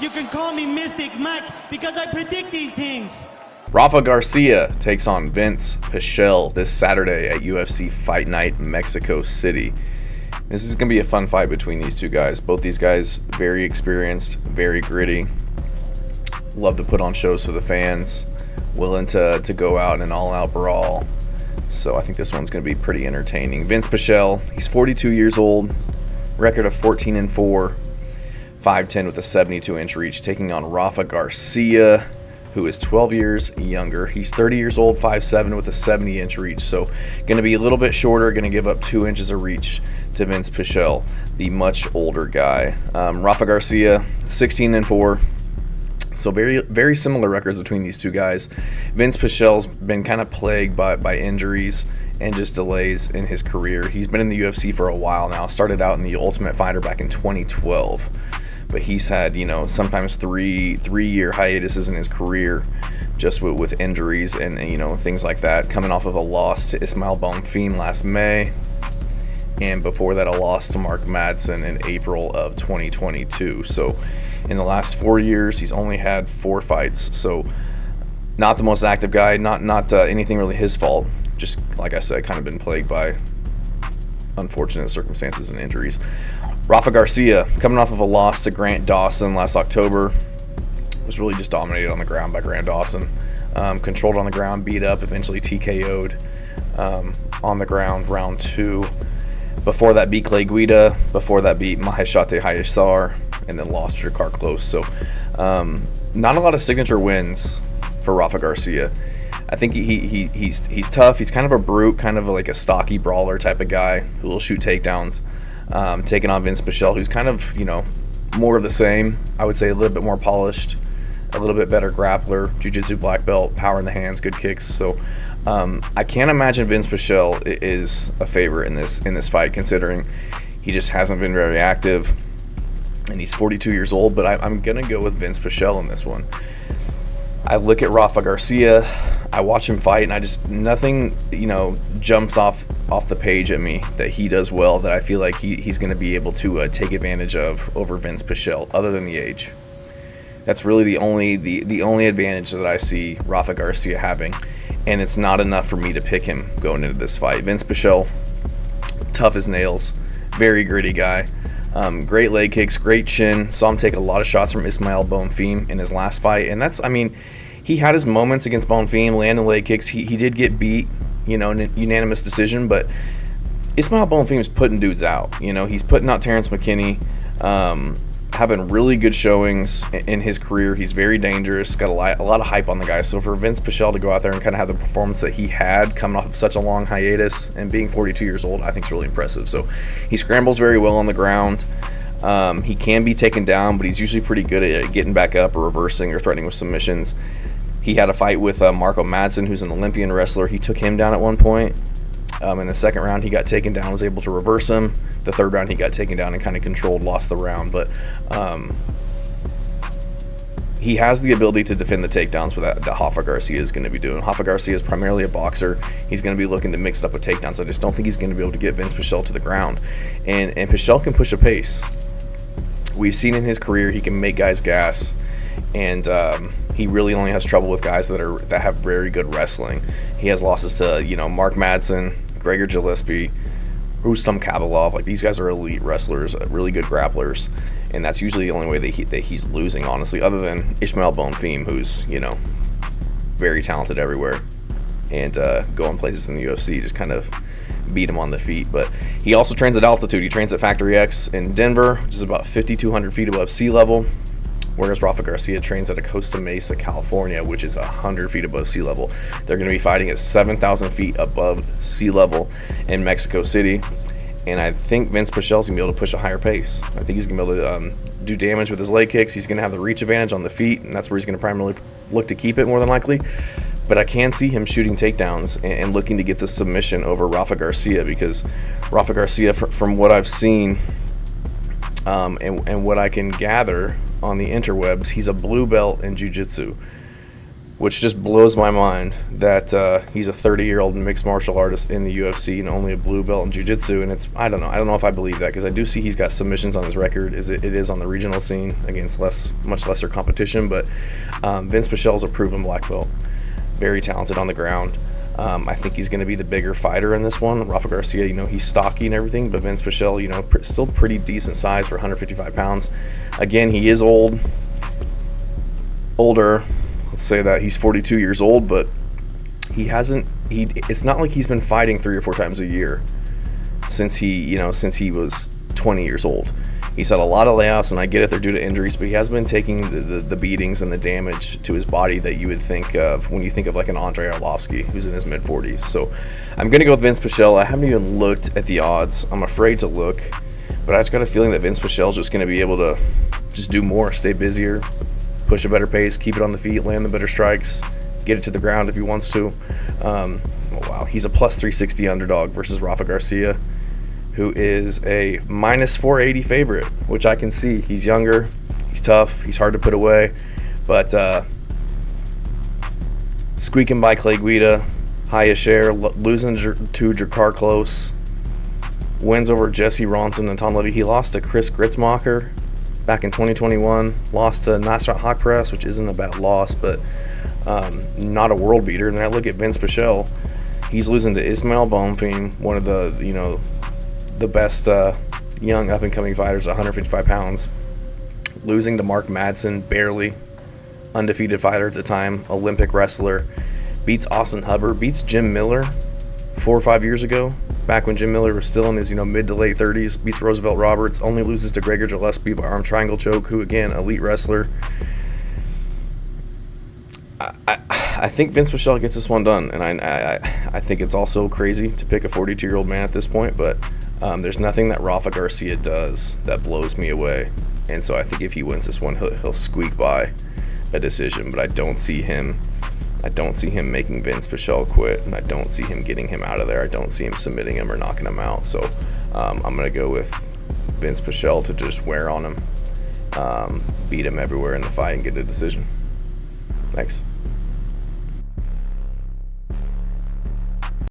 You can call me Mystic Mike because I predict these things. Rafa García takes on Vinc Pichel this Saturday at UFC Fight Night, Mexico City. This is going to be a fun fight between these two guys. Both these guys very experienced, very gritty, love to put on shows for the fans, willing to go out in an all-out brawl. So I think this one's going to be pretty entertaining. Vinc Pichel, he's 42 years old, record of 14-4, 5'10" with a 72-inch reach, taking on Rafa García, who is 12 years younger. He's 30 years old, 5'7", with a 70-inch reach. So going to be a little bit shorter, going to give up 2 inches of reach to Vinc Pichel, the much older guy. Rafa García, 16-4. So very, very similar records between these two guys. Vinc Pichel's been kind of plagued by injuries and just delays in his career. He's been in the UFC for a while now. Started out in the Ultimate Fighter back in 2012. But he's had, sometimes three-year hiatuses in his career just with injuries and things like that. Coming off of a loss to Ismael Bonfim last May, and before that a loss to Mark Madsen in April of 2022. So in the last 4 years, he's only had 4 fights. So not the most active guy, not anything really his fault. Just, like I said, kind of been plagued by unfortunate circumstances and injuries. Rafa García, coming off of a loss to Grant Dawson last October, was really just dominated on the ground by Grant Dawson. Controlled on the ground, beat up, eventually TKO'd on the ground, round 2. Before that beat Clay Guida, before that beat Maheshate Hayasar, and then lost to Jakar Close. So not a lot of signature wins for Rafa García. I think he's tough. He's kind of a brute, kind of like a stocky brawler type of guy who will shoot takedowns. Taking on Vinc Pichel, who's kind of, more of the same. I would say a little bit more polished, a little bit better grappler, jiu-jitsu black belt, power in the hands, good kicks. So I can't imagine Vinc Pichel is a favorite in this fight, considering he just hasn't been very active, and he's 42 years old. But I'm gonna go with Vinc Pichel in this one. I look at Rafa García, I watch him fight, and I just nothing jumps off the page at me that he does well, that I feel like he's going to be able to take advantage of over Vinc Pichel, other than the age. That's really the only advantage that I see Rafa García having, and it's not enough for me to pick him going into this fight. Vinc Pichel, tough as nails, very gritty guy. Great leg kicks, great chin. Saw him take a lot of shots from Ismael Bonfim in his last fight, and he had his moments against Bonfim, landing leg kicks. He did get beat, in a unanimous decision, but Ismael Bonfim's putting dudes out. He's putting out Terrence McKinney, having really good showings in his career. He's very dangerous, got a lot of hype on the guy. So for Vinc Pichel to go out there and kind of have the performance that he had coming off of such a long hiatus and being 42 years old, I think is really impressive. So he scrambles very well on the ground. He can be taken down, but he's usually pretty good at getting back up or reversing or threatening with submissions. He had a fight with Marco Madsen, who's an Olympian wrestler. He took him down at one point. In the second round, he got taken down, was able to reverse him. The third round, he got taken down and kind of controlled, lost the round. But he has the ability to defend the takedowns that Rafa García is going to be doing. Rafa García is primarily a boxer. He's going to be looking to mix up with takedowns. I just don't think he's going to be able to get Vinc Pichel to the ground. And Pichel can push a pace. We've seen in his career he can make guys gas, and he really only has trouble with guys that have very good wrestling. He has losses to Mark Madsen, Gregor Gillespie, Rustam Kabalov. Like, these guys are elite wrestlers, really good grapplers, and that's usually the only way that he's losing, honestly, other than Ismael Bonfim, who's very talented everywhere and going places in the UFC, just kind of beat him on the feet. But he also trains at altitude. He trains at Factory X in Denver, which is about 5,200 feet above sea level, whereas Rafa García trains at Costa Mesa, California, which is 100 feet above sea level. They're going to be fighting at 7,000 feet above sea level in Mexico City, and I think Vinc Pichel's going to be able to push a higher pace. I think he's going to be able to do damage with his leg kicks. He's going to have the reach advantage on the feet, and that's where he's going to primarily look to keep it, more than likely. But I can see him shooting takedowns and looking to get the submission over Rafa García, because Rafa García, from what I've seen and what I can gather on the interwebs, he's a blue belt in jiu-jitsu. which just blows my mind that he's a 30-year-old mixed martial artist in the UFC and only a blue belt in jiu-jitsu. And I don't know if I believe that, because I do see he's got submissions on his record. It is on the regional scene against much lesser competition, but Vinc Pichel's a proven black belt, very talented on the ground. I think he's going to be the bigger fighter in this one. Rafa Garcia, he's stocky and everything, but Vinc Pichel, still pretty decent size for 155 pounds. Again, he is older. Let's say that he's 42 years old, but it's not like he's been fighting 3 or 4 times a year since he was 20 years old. He's had a lot of layoffs, and I get it, they're due to injuries, but he has been taking the beatings and the damage to his body that you would think of when you think of like an Andrei Arlovski, who's in his mid-40s. So I'm going to go with Vinc Pichel. I haven't even looked at the odds. I'm afraid to look, but I just got a feeling that Vinc Pichel's just going to be able to just do more, stay busier, push a better pace, keep it on the feet, land the better strikes, get it to the ground if he wants to. Wow, he's a plus 360 underdog versus Rafa Garcia, who is a minus 480 favorite, which I can see. He's younger, he's tough, he's hard to put away, but squeaking by Clay Guida, highest share, losing to Jakar Close, wins over Jesse Ronson and Tom Levy. He lost to Chris Gritzmacher back in 2021, lost to Nasrat Hakpress, which isn't a bad loss, but not a world beater. And then I look at Vinc Pichel, he's losing to Ismail Bonfim, one of the best young up-and-coming fighters at 155 pounds, losing to Mark Madsen, barely, undefeated fighter at the time, Olympic wrestler, beats Austin Hubbard, beats Jim Miller 4 or 5 years ago, back when Jim Miller was still in his mid to late 30s, beats Roosevelt Roberts, only loses to Gregor Gillespie by arm triangle choke, who again, elite wrestler. I think Vinc Pichel gets this one done, and I think it's also crazy to pick a 42-year-old man at this point, but there's nothing that Rafa Garcia does that blows me away, and so I think if he wins this one, he'll squeak by a decision, but I don't see him making Vinc Pichel quit, and I don't see him getting him out of there. I don't see him submitting him or knocking him out, so I'm going to go with Vinc Pichel to just wear on him, beat him everywhere in the fight, and get a decision. Thanks.